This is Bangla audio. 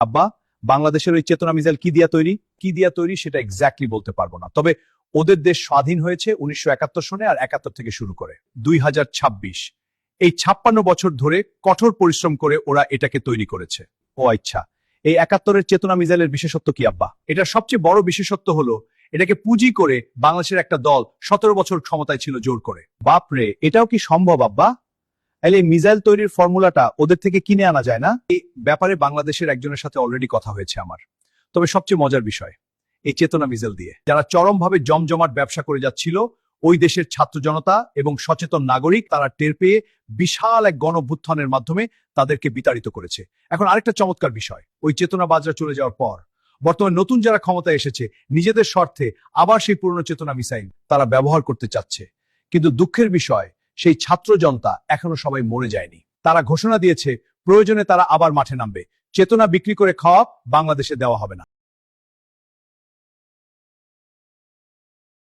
আব্বা, বাংলাদেশের ওই চেতনা মিসাইল কি দিয়া তৈরি সেটা এক্স্যাক্টলি বলতে পারবো না, তবে ওদের দেশ স্বাধীন হয়েছে 1971 সনে, আর 71 থেকে শুরু করে 2026, এই 56 বছর ধরে কঠোর পরিশ্রম করে ওরা এটাকে তৈরি করেছে। ও আচ্ছা, এই 71-এর চেতনা মিসাইলের বিশেষত্ব কি আব্বা? এটার সবচেয়ে বড় বিশেষত্ব হলো এটাকে পুঁজি করে বাংলাদেশের একটা দল 17 বছর ক্ষমতায় ছিল জোর করে। বাপরে, এটাও কি সম্ভব আব্বা? এই মিসাইল তৈরির ফর্মুলাটা ওদের থেকে কিনে আনা যায় না? এই ব্যাপারে বাংলাদেশের একজনের সাথে অলরেডি কথা হয়েছে আমার। তবে সবচেয়ে মজার বিষয়, এই চেতনা মিসাইল দিয়ে যারা চরমভাবে জমজমাট ব্যবসা করে যাচ্ছিল, ওই দেশের ছাত্র জনতা এবং সচেতন নাগরিক তারা টের পেয়ে বিশাল এক গণভ্যুত্থানের মাধ্যমে তাদেরকে বিতাড়িত করেছে। এখন আরেকটা চমৎকার বিষয়, ওই চেতনাবাজরা চলে যাওয়ার পর বর্তমানে নতুন যারা ক্ষমতায় এসেছে নিজেদের স্বার্থে আবার সেই পুরনো চেতনা মিসাইল তারা ব্যবহার করতে চাচ্ছে। কিন্তু দুঃখের বিষয়, সেই ছাত্র জনতা এখনো সবাই মরে যায়নি। তারা ঘোষণা দিয়েছে প্রয়োজনে তারা আবার মাঠে নামবে। চেতনা বিক্রি করে খাওয়া বাংলাদেশে দেওয়া হবে না।